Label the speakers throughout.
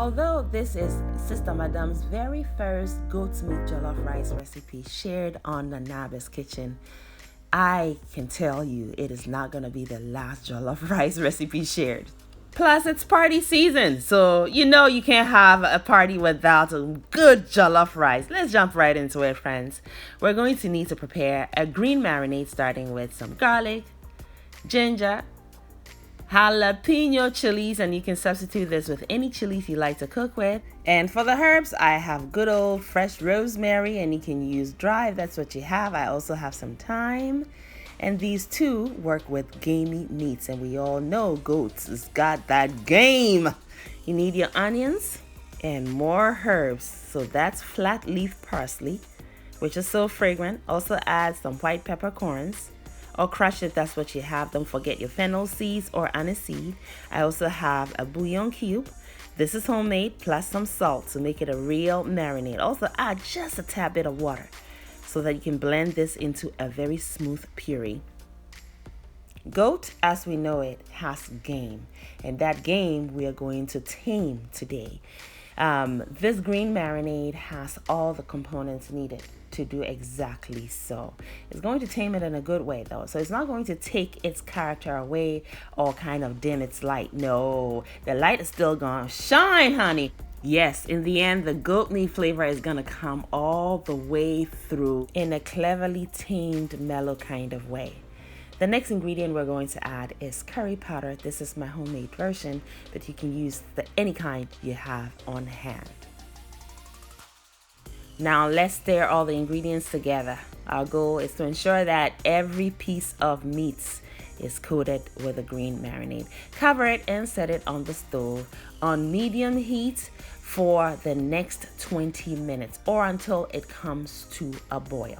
Speaker 1: Although this is Sister Madame's very first goat's meat jollof rice recipe shared on the Nabis Kitchen, I can tell you it is not going to be the last jollof rice recipe shared. Plus, it's party season, so you know you can't have a party without a good jollof rice. Let's jump right into it, friends. We're going to need to prepare a green marinade starting with some garlic, ginger, jalapeno chilies, and you can substitute this with any chilies you like to cook with. And for the herbs, I have good old fresh rosemary, and you can use dry if that's what you have. I also have some thyme, and these two work with gamey meats, and we all know goats has got that game. You need your onions and more herbs. So that's flat leaf parsley, which is so fragrant. Also add some white peppercorns, or crush it, that's what you have. Don't forget your fennel seeds or aniseed. I also have a bouillon cube. This is homemade, plus some salt to make it a real marinade. Also add just a tad bit of water so that you can blend this into a very smooth puree. Goat, as we know it, has game, and that game we are going to tame today. This green marinade has all the components needed to do exactly so. It's going to tame it in a good way though. So it's not going to take its character away or kind of dim its light. No, the light is still gonna shine, honey. Yes, in the end, the goat meat flavor is gonna come all the way through in a cleverly tamed, mellow kind of way. The next ingredient we're going to add is curry powder. This is my homemade version, but you can use any kind you have on hand. Now let's stir all the ingredients together. Our goal is to ensure that every piece of meat is coated with a green marinade. Cover it and set it on the stove on medium heat for the next 20 minutes or until it comes to a boil,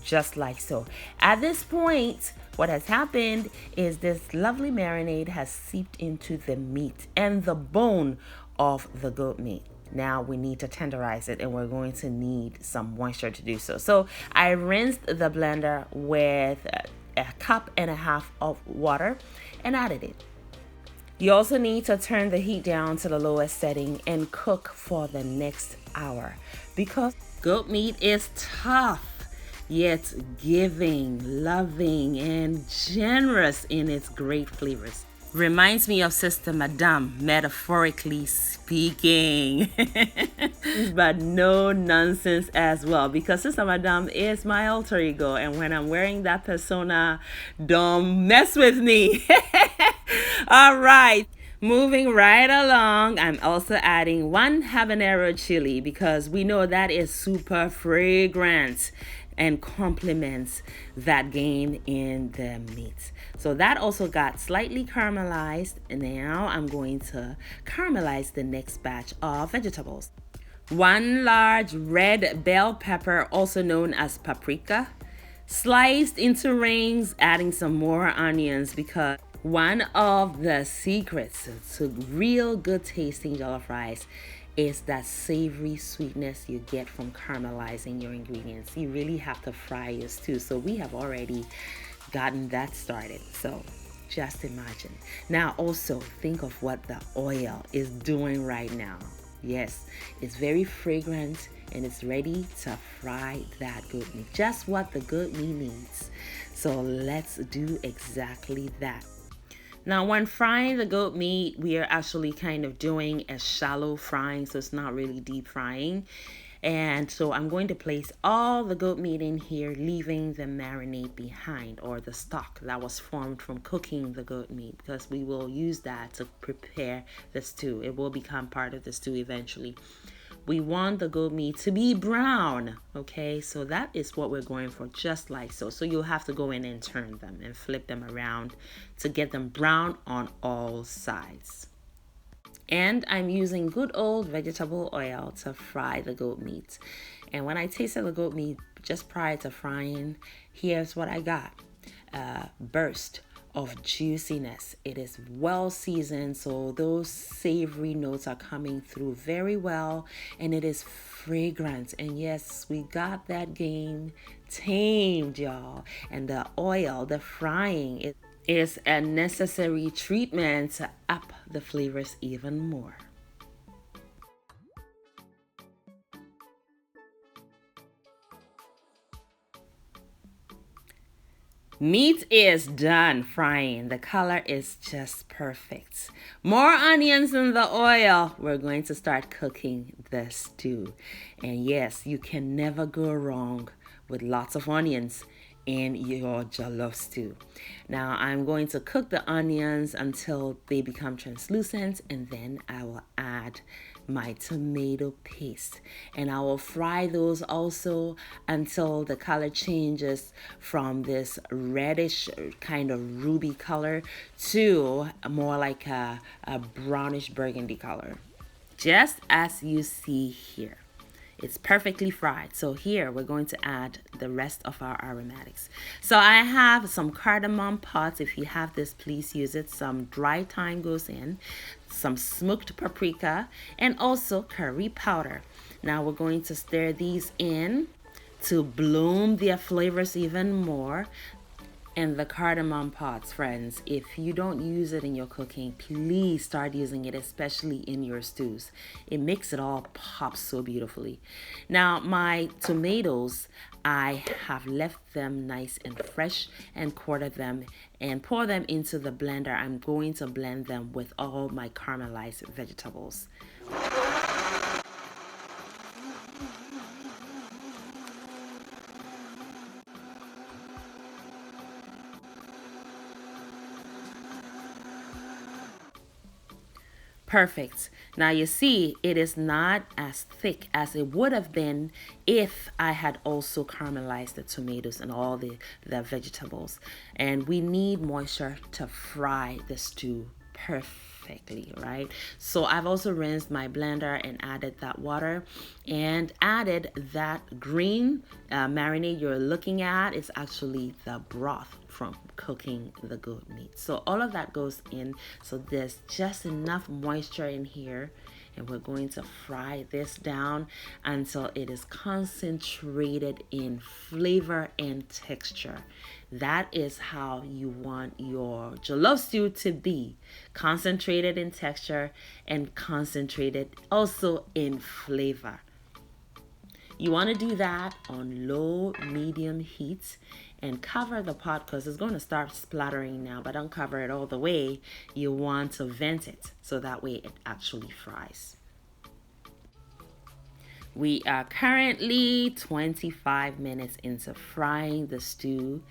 Speaker 1: just like so. At this point, what has happened is this lovely marinade has seeped into the meat and the bone of the goat meat. Now we need to tenderize it, and we're going to need some moisture to do so. So I rinsed the blender with a cup and a half of water and added it. You also need to turn the heat down to the lowest setting and cook for the next hour, because goat meat is tough, yet giving, loving, and generous in its great flavors. Reminds me of Sister Madame, metaphorically speaking. But no nonsense as well, because Sister Madame is my alter ego, and when I'm wearing that persona, don't mess with me. All right, moving right along, I'm also adding 1 habanero chili, because we know that is super fragrant and complements that game in the meat. So that also got slightly caramelized, and now I'm going to caramelize the next batch of vegetables. 1 large red bell pepper, also known as paprika, sliced into rings, adding some more onions, because one of the secrets to real good tasting jollof rice is that savory sweetness you get from caramelizing your ingredients. You really have to fry yours too. So we have already gotten that started. So just imagine. Now also think of what the oil is doing right now. Yes, it's very fragrant and it's ready to fry that goat meat. Just what the goat meat needs. So let's do exactly that. Now, when frying the goat meat, we are actually kind of doing a shallow frying, so it's not really deep frying. And so I'm going to place all the goat meat in here, leaving the marinade behind, or the stock that was formed from cooking the goat meat, because we will use that to prepare the stew. It will become part of the stew eventually. We want the goat meat to be brown, okay? So that is what we're going for, just like so. So you'll have to go in and turn them and flip them around to get them brown on all sides. And I'm using good old vegetable oil to fry the goat meat. And when I tasted the goat meat just prior to frying, here's what I got. Burst of juiciness. It is well seasoned, so those savory notes are coming through very well, and it is fragrant. And yes, we got that game tamed, y'all. And the oil, the frying, is a necessary treatment to up the flavors even more. Meat is done frying. The color is just perfect. More onions in the oil. We're going to start cooking the stew. And yes, you can never go wrong with lots of onions in your jollof stew. Now I'm going to cook the onions until they become translucent, and then I will add my tomato paste, and I will fry those also until the color changes from this reddish kind of ruby color to more like a brownish burgundy color, just as you see here. It's perfectly fried. So here we're going to add the rest of our aromatics. So I have some cardamom pods. If you have this, please use it. Some dry thyme goes in, some smoked paprika, and also curry powder. Now we're going to stir these in to bloom their flavors even more. And the cardamom pods, friends, if you don't use it in your cooking, please start using it, especially in your stews. It makes it all pop so beautifully. Now, my tomatoes, I have left them nice and fresh and quartered them and pour them into the blender. I'm going to blend them with all my caramelized vegetables. Perfect. Now you see, it is not as thick as it would have been if I had also caramelized the tomatoes and all the vegetables. And we need moisture to fry the stew perfectly, right? So I've also rinsed my blender and added that water and added that green marinade you're looking at. Is actually the broth from cooking the goat meat. So all of that goes in. So there's just enough moisture in here, and we're going to fry this down until it is concentrated in flavor and texture. That is how you want your jollof stew to be: concentrated in texture and concentrated also in flavor. You want to do that on low, medium heat and cover the pot because it's going to start splattering now, but don't cover it all the way. You want to vent it so that way it actually fries. We are currently 25 minutes into frying the stew,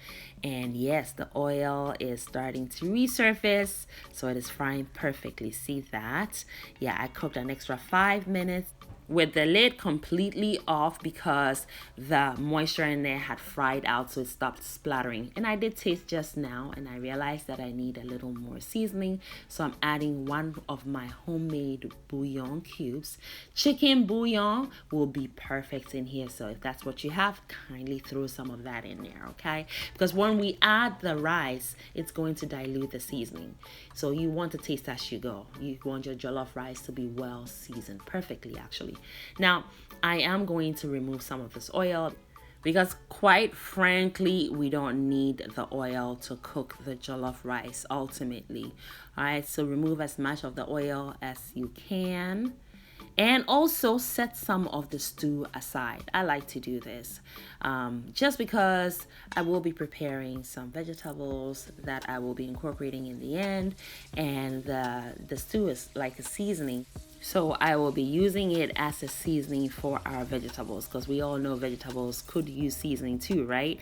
Speaker 1: and yes, the oil is starting to resurface, so it is frying perfectly. See that? Yeah, I cooked an extra 5 minutes with the lid completely off because the moisture in there had fried out, so it stopped splattering. And I did taste just now and I realized that I need a little more seasoning, so I'm adding one of my homemade bouillon cubes. Chicken bouillon will be perfect in here, so if that's what you have, kindly throw some of that in there, okay? Because when we add the rice, it's going to dilute the seasoning, so you want to taste as you go. You want your jollof rice to be well seasoned perfectly, actually. Now, I am going to remove some of this oil because quite frankly, we don't need the oil to cook the jollof rice ultimately. All right, so remove as much of the oil as you can. And also set some of the stew aside. I like to do this just because I will be preparing some vegetables that I will be incorporating in the end. And the stew is like a seasoning. So I will be using it as a seasoning for our vegetables because we all know vegetables could use seasoning too, right?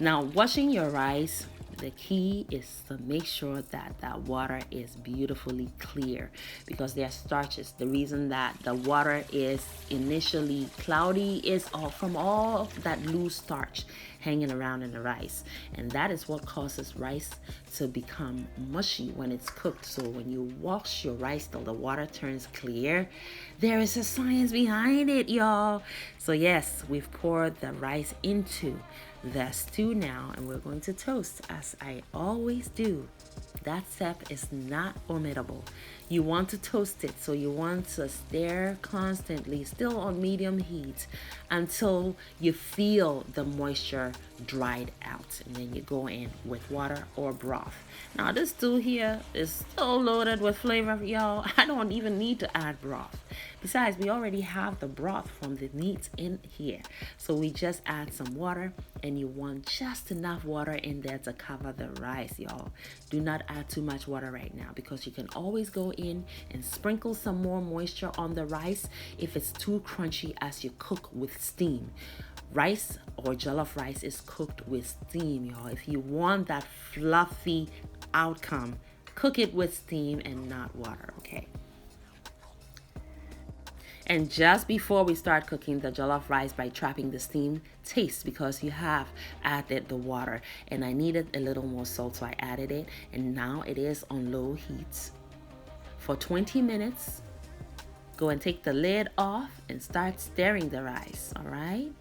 Speaker 1: Now, washing your rice, the key is to make sure that that water is beautifully clear because there are starches. The reason that the water is initially cloudy is all from all that loose starch hanging around in the rice, and that is what causes rice to become mushy when it's cooked. So when you wash your rice till the water turns clear, there is a science behind it, y'all. So yes, we've poured the rice into the stew now, and we're going to toast as I always do. That step is not omittable. You want to toast it, so you want to stir constantly, still on medium heat, until you feel the moisture dried out. And then you go in with water or broth. Now this stew here is so loaded with flavor, y'all. I don't even need to add broth. Besides, we already have the broth from the meat in here. So we just add some water, and you want just enough water in there to cover the rice, y'all. Do not add too much water right now, because you can always go in and sprinkle some more moisture on the rice if it's too crunchy as you cook with steam. Rice or jollof rice is cooked with steam, y'all. If you want that fluffy outcome, cook it with steam and not water, okay? And just before we start cooking the jollof rice by trapping the steam, taste, because you have added the water. And I needed a little more salt, so I added it. And now it is on low heat for 20 minutes. Go and take the lid off and start stirring the rice, all right?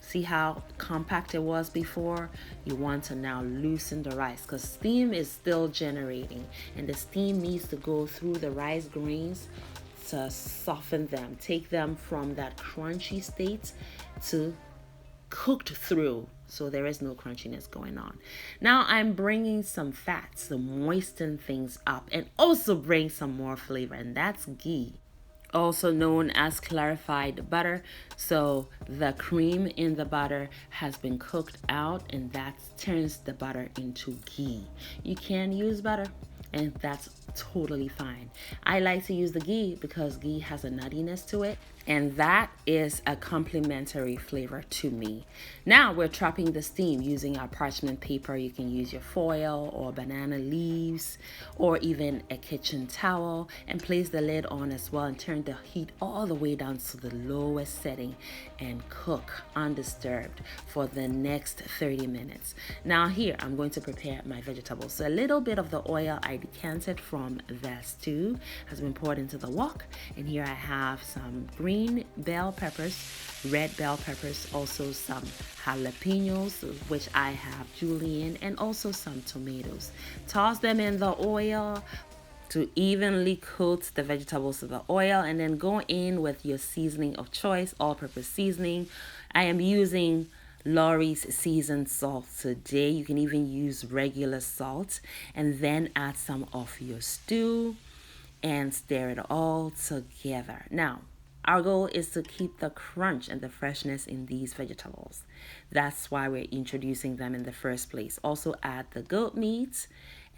Speaker 1: See how compact it was before? You want to now loosen the rice, because steam is still generating, and the steam needs to go through the rice grains to soften them, take them from that crunchy state to cooked through, so there is no crunchiness going on. Now I'm bringing some fats to moisten things up and also bring some more flavor, and that's ghee, also known as clarified butter. So the cream in the butter has been cooked out, and that turns the butter into ghee. You can use butter, and that's totally fine. I like to use the ghee because ghee has a nuttiness to it, and that is a complementary flavor to me. Now we're trapping the steam using our parchment paper. You can use your foil or banana leaves or even a kitchen towel, and place the lid on as well, and turn the heat all the way down to the lowest setting and cook undisturbed for the next 30 minutes. Now here I'm going to prepare my vegetables. So a little bit of the oil I decanted from the stew has been poured into the wok, and here I have some green bell peppers, red bell peppers, also some jalapeños, which I have julienne, and also some tomatoes. Toss them in the oil to evenly coat the vegetables with the oil, and then go in with your seasoning of choice, all-purpose seasoning. I am using Lawry's seasoned salt today. You can even use regular salt, and then add some of your stew and stir it all together. Now, our goal is to keep the crunch and the freshness in these vegetables. That's why we're introducing them in the first place. Also add the goat meat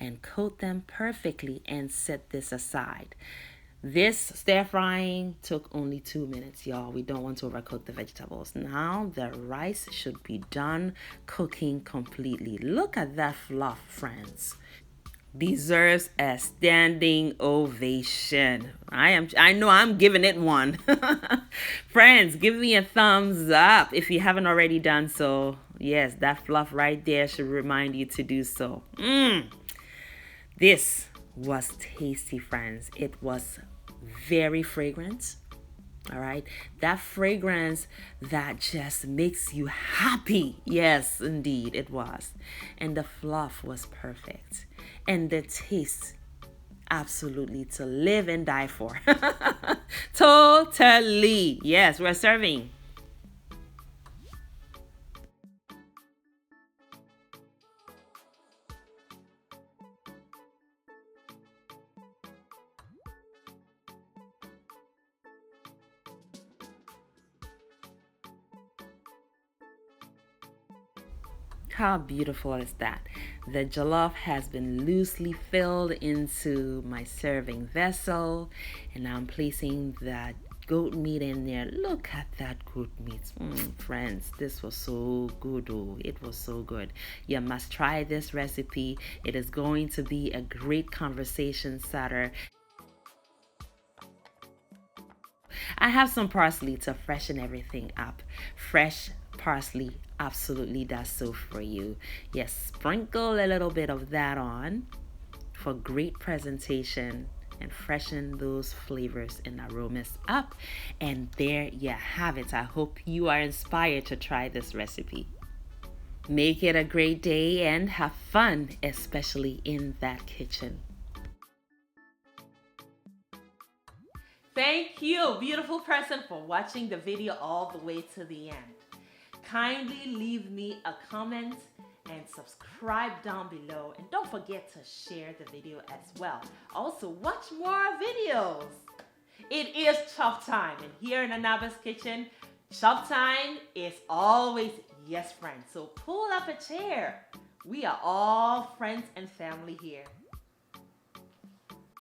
Speaker 1: and coat them perfectly and set this aside. This stir frying took only 2 minutes, y'all. We don't want to overcook the vegetables. Now the rice should be done cooking completely. Look at that fluff, friends. Deserves a standing ovation. I know I'm giving it one. Friends, give me a thumbs up if you haven't already done so. Yes, that fluff right there should remind you to do so. This was tasty, friends. It was very fragrant. All right, that fragrance that just makes you happy. Yes, indeed, it was. And the fluff was perfect. And the taste, absolutely to live and die for. Totally. Yes, we're serving. How beautiful is that? The jollof has been loosely filled into my serving vessel, and I'm placing that goat meat in there. Look at that goat meat. Friends, this was so good. Oh, it was so good. You must try this recipe. It is going to be a great conversation starter. I have some parsley to freshen everything up. Fresh parsley absolutely does so for you. Yes, sprinkle a little bit of that on for great presentation and freshen those flavors and aromas up. And there you have it. I hope you are inspired to try this recipe. Make it a great day and have fun, especially in that kitchen. Thank you, beautiful person, for watching the video all the way to the end. Kindly leave me a comment and subscribe down below, and don't forget to share the video as well. Also, watch more videos. It is chop time, and here in Anaba's kitchen, chop time is always yes, friends. So pull up a chair. We are all friends and family here.